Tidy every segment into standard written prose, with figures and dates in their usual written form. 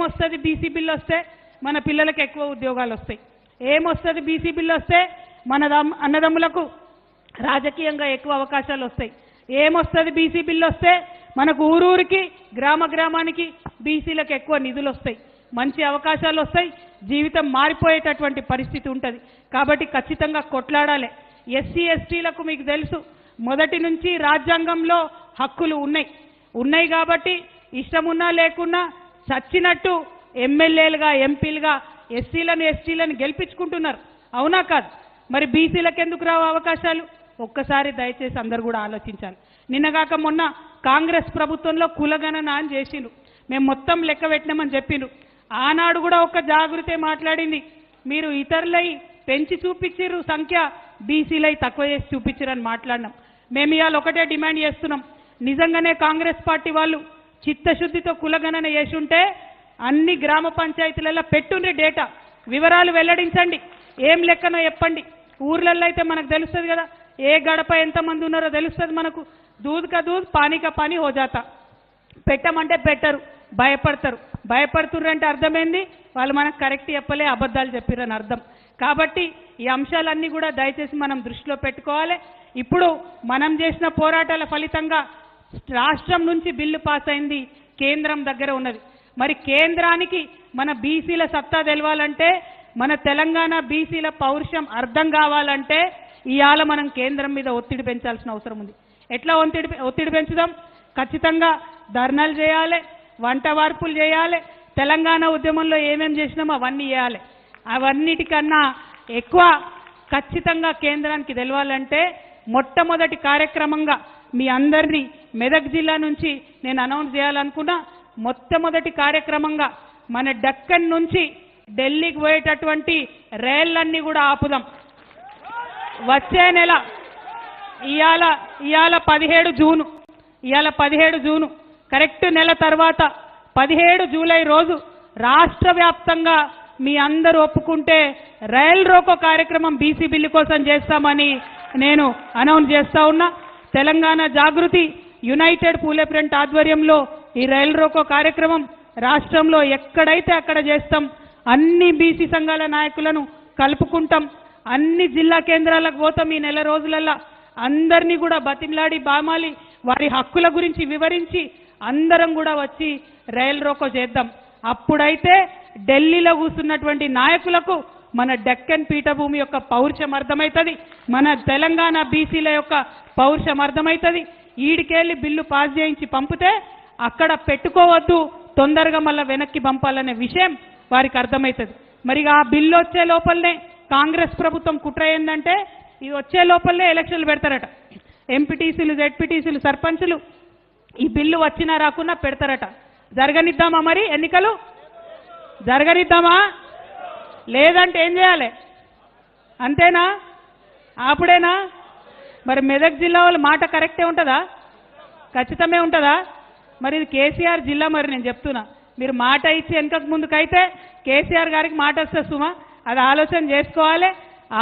ఏమొస్తుంది BC bill వస్తే మన పిల్లలకు ఎక్కువ ఉద్యోగాలు వస్తాయి, ఏమొస్తుంది బీసీ బిల్ వస్తే మన అన్నదమ్ములకు రాజకీయంగా ఎక్కువ అవకాశాలు వస్తాయి, ఏమొస్తుంది బీసీ బిల్ వస్తే మనకు ఊరూరికి గ్రామ గ్రామానికి బీసీలకు ఎక్కువ నిధులు వస్తాయి, మంచి అవకాశాలు వస్తాయి, జీవితం మారిపోయేటటువంటి పరిస్థితి ఉంటుంది. కాబట్టి ఖచ్చితంగా కొట్లాడాలి. ఎస్సీ ఎస్టీలకు మీకు తెలుసు మొదటి నుంచి రాజ్యాంగంలో హక్కులు ఉన్నాయి కాబట్టి ఇష్టమున్నా లేకున్నా చచ్చినట్టు ఎమ్మెల్యేలుగా ఎంపీలుగా ఎస్సీలను ఎస్టీలను గెలిపించుకుంటున్నారు, అవునా కాదు? మరి బీసీలకు ఎందుకు రావు అవకాశాలు? ఒక్కసారి దయచేసి అందరూ కూడా ఆలోచించాలి. నిన్నగాక మొన్న కాంగ్రెస్ ప్రభుత్వంలో కులగణన అని చేసిండ్రు, మేము మొత్తం లెక్క పెట్టినామని చెప్పిండ్రు. ఆనాడు కూడా ఒక జాగృతే మాట్లాడింది, మీరు ఇతరులై పెంచి చూపించారు సంఖ్య, బీసీలై తక్కువ చేసి చూపించారని మాట్లాడినాం. మేము ఇవాళ ఒకటే డిమాండ్ చేస్తున్నాం, నిజంగానే కాంగ్రెస్ పార్టీ వాళ్ళు చిత్తశుద్ధితో కులగణన చేసి ఉంటే అన్ని గ్రామ పంచాయతీలలో పెట్టుండ్రి డేటా, వివరాలు వెల్లడించండి, ఏం లెక్కనో చెప్పండి. ఊర్లలో అయితే మనకు తెలుస్తుంది కదా, ఏ గడప ఎంతమంది ఉన్నారో తెలుస్తుంది మనకు. దూద్ కా దూద్ పానీ కా పానీ హో జాతా. పెట్టమంటే పెట్టరు, భయపడుతుర్రంటే అర్థమైంది వాళ్ళు మనకు కరెక్ట్ చెప్పలే, అబద్ధాలు చెప్పిరని అర్థం. కాబట్టి ఈ అంశాలన్నీ కూడా దయచేసి మనం దృష్టిలో పెట్టుకోవాలి. ఇప్పుడు మనం చేసిన పోరాటాల ఫలితంగా రాష్ట్రం నుంచి బిల్లు పాస్ అయింది, కేంద్రం దగ్గర ఉన్నది. మరి కేంద్రానికి మన బీసీల సత్తా తెలవాలంటే, మన తెలంగాణ బీసీల పౌరుషం అర్థం కావాలంటే ఇవాళ మనం కేంద్రం మీద ఒత్తిడి పెంచాల్సిన అవసరం ఉంది. ఎట్లా ఒత్తిడి పెంచుదాం? ఖచ్చితంగా ధర్నాలు చేయాలి, వంట వార్పులు చేయాలి, తెలంగాణ ఉద్యమంలో ఏమేం చేసినామో అవన్నీ చేయాలి. అవన్నిటికన్నా ఎక్కువ ఖచ్చితంగా కేంద్రానికి తెలవాలంటే మొట్టమొదటి కార్యక్రమంగా మీ అందరినీ మెదక్ జిల్లా నుంచి నేను అనౌన్స్ చేయాలనుకున్నా. మొట్టమొదటి కార్యక్రమంగా మన డక్కన్ నుంచి ఢిల్లీకి పోయేటటువంటి రైళ్లన్నీ కూడా ఆపుదాం. వచ్చే నెల ఇవాళ 17 జూను కరెక్ట్ నెల తర్వాత 17 జూలై రోజు రాష్ట్ర వ్యాప్తంగా మీ అందరూ ఒప్పుకుంటే రైల్ రోకో కార్యక్రమం బీసీ బిల్లు కోసం చేస్తామని నేను అనౌన్స్ చేస్తా ఉన్నా. తెలంగాణ జాగృతి యునైటెడ్ పూలే ఫ్రంట్ ఆధ్వర్యంలో ఈ రైల్ రోకో కార్యక్రమం రాష్ట్రంలో ఎక్కడైతే అక్కడ చేస్తాం. అన్ని బీసీ సంఘాల నాయకులను కలుపుకుంటాం, అన్ని జిల్లా కేంద్రాలకు పోతాం. ఈ నెల రోజులల్లా అందరినీ కూడా బతిమలాడి బామాలి వారి హక్కుల గురించి వివరించి అందరం కూడా వచ్చి రైల్ రోకో చేద్దాం. అప్పుడైతే ఢిల్లీలో కూర్చున్నటువంటి నాయకులకు మన డెక్కన్ పీఠభూమి యొక్క పౌరుషం అర్థమవుతుంది, మన తెలంగాణ బీసీల యొక్క పౌరుషం అర్థమవుతుంది. ఈడికెళ్ళి బిల్లు పాస్ చేయించి పంపితే అక్కడ పెట్టుకోవద్దు, తొందరగా మళ్ళీ వెనక్కి పంపాలనే విషయం వారికి అర్థమవుతుంది. మరి ఆ బిల్లు వచ్చే లోపలనే కాంగ్రెస్ ప్రభుత్వం కుట్ర ఏంటంటే ఇది వచ్చే లోపలనే ఎలక్షన్లు పెడతారట. ఎంపీటీసీలు, జెడ్పీటీసీలు, సర్పంచులు ఈ బిల్లు వచ్చినా రాకున్నా పెడతారట. జరగనిద్దామా? మరి ఎన్నికలు జరగనిద్దామా? లేదంటే ఏం చేయాలి? అంతేనా? అప్పుడేనా? మరి మెదక్ జిల్లా వాళ్ళ మాట కరెక్టే ఉంటుందా? ఖచ్చితమే ఉంటుందా? మరి ఇది కేసీఆర్ జిల్లా. మరి నేను చెప్తున్నా, మీరు మాట ఇచ్చి వెనకకు ముందుకైతే కేసీఆర్ గారికి మాట వస్తే సుమా, అది ఆలోచన చేసుకోవాలి.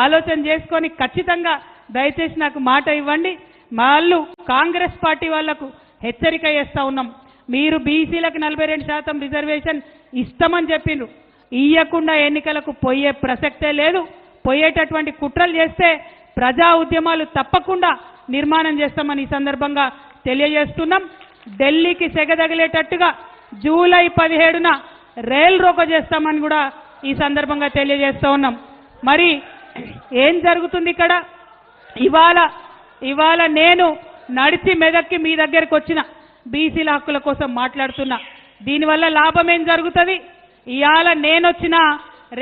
ఆలోచన చేసుకొని ఖచ్చితంగా దయచేసి నాకు మాట ఇవ్వండి. వాళ్ళు కాంగ్రెస్ పార్టీ వాళ్లకు హెచ్చరిక చేస్తూ ఉన్నాం, మీరు బీసీలకు 42% రిజర్వేషన్ ఇస్తామని చెప్పిండ్రు, ఇయ్యకుండా ఎన్నికలకు పోయే ప్రసక్తే లేదు. పోయేటటువంటి కుట్రలు చేస్తే ప్రజా ఉద్యమాలు తప్పకుండా నిర్మాణం చేస్తామని ఈ సందర్భంగా తెలియజేస్తున్నాం. ఢిల్లీకి సెగదగిలేటట్టుగా జూలై 17న రైల్ రోకో చేస్తామని కూడా ఈ సందర్భంగా తెలియజేస్తూ ఉన్నాం. మరి ఏం జరుగుతుంది ఇక్కడ? ఇవాళ నేను నడిచి మెదక్కి మీ దగ్గరికి వచ్చిన బీసీల హక్కుల కోసం మాట్లాడుతున్నా. దీనివల్ల లాభం ఏం జరుగుతుంది? ఇవాళ నేనొచ్చినా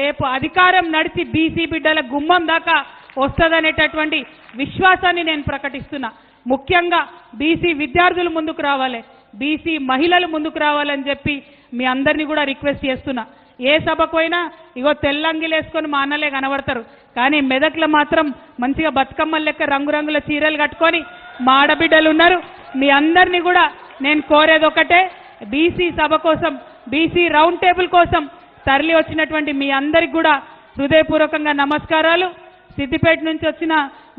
రేపు అధికారం నడిచి బీసీ బిడ్డల గుమ్మం దాకా వస్తుందనేటటువంటి విశ్వాసాన్ని నేను ప్రకటిస్తున్నా. ముఖ్యంగా బీసీ విద్యార్థులు ముందుకు రావాలి, బీసీ మహిళలు ముందుకు రావాలని చెప్పి మీ అందరినీ కూడా రిక్వెస్ట్ చేస్తున్నా. ఏ సభకు పోయినా ఇగో తెల్లంగిలు వేసుకొని మా అన్నలే కనబడతారు, కానీ మెదక్లో మాత్రం మంచిగా బతుకమ్మల లెక్క రంగురంగుల చీరలు కట్టుకొని మా ఆడబిడ్డలు ఉన్నారు. మీ అందరినీ కూడా నేను కోరేది ఒకటే, బీసీ సభ కోసం, బీసీ రౌండ్ టేబుల్ కోసం తరలి వచ్చినటువంటి మీ అందరికి కూడా హృదయపూర్వకంగా నమస్కారాలు. సిద్దిపేట నుంచి వచ్చిన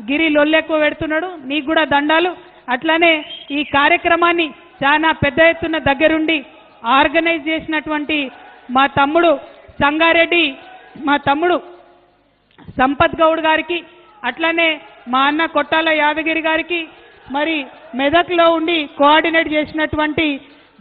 గిరి లొల్లెక్కువ పెడుతున్నాడు, నీకు కూడా దండాలు. అట్లానే ఈ కార్యక్రమాన్ని చాలా పెద్ద ఎత్తున దగ్గరుండి ఆర్గనైజ్ చేసినటువంటి మా తమ్ముడు సంగారెడ్డి, మా తమ్ముడు సంపత్ గౌడ్ గారికి, అట్లనే మా అన్న కొట్టాల యాదగిరి గారికి, మరి మెదక్లో ఉండి కోఆర్డినేట్ చేసినటువంటి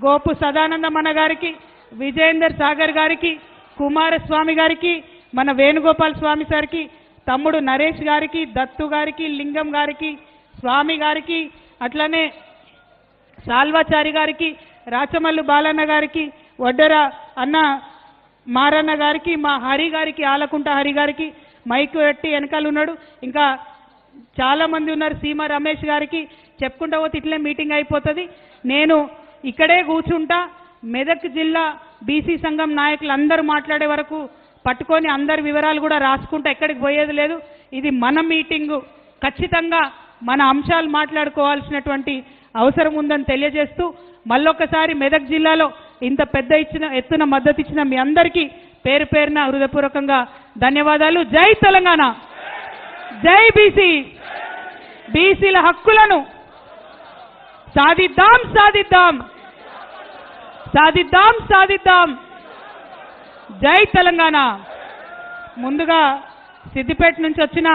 గోపు సదానందమన్న గారికి, విజయేందర్ సాగర్ గారికి, కుమారస్వామి గారికి, మన వేణుగోపాల్ స్వామి సార్కి, తమ్ముడు నరేష్ గారికి, దత్తు గారికి, లింగం గారికి, స్వామి గారికి, అట్లనే సాల్వాచారి గారికి, రాచమల్లు బాలన్న గారికి, వడ్డెర అన్న మారన్న గారికి, మా హరి గారికి, ఆలకుంట హరి గారికి, మైకు పెట్టి వెనకాల ఉన్నాడు, ఇంకా చాలామంది ఉన్నారు, సీమ రమేష్ గారికి, చెప్పుకుంటా పోతే ఇట్లే మీటింగ్ అయిపోతుంది. నేను ఇక్కడే కూర్చుంటా, మెదక్ జిల్లా బీసీ సంఘం నాయకులు అందరూ మాట్లాడే వరకు పట్టుకొని అందరి వివరాలు కూడా రాసుకుంటా, ఎక్కడికి పోయేది లేదు. ఇది మన మీటింగు, ఖచ్చితంగా మన అంశాలు మాట్లాడుకోవాల్సినటువంటి అవసరం ఉందని తెలియజేస్తూ మళ్ళొక్కసారి మెదక్ జిల్లాలో ఇంత పెద్ద ఎత్తున మద్దతు ఇచ్చిన మీ అందరికీ పేరు పేరున హృదయపూర్వకంగా ధన్యవాదాలు. జై తెలంగాణ, జై బీసీ. బీసీల హక్కులను సాధిద్దాం, సాధిద్దాం, సాధిద్దాం, సాధిద్దాం. జై తెలంగాణ. ముందుగా సిద్దిపేట నుంచి వచ్చిన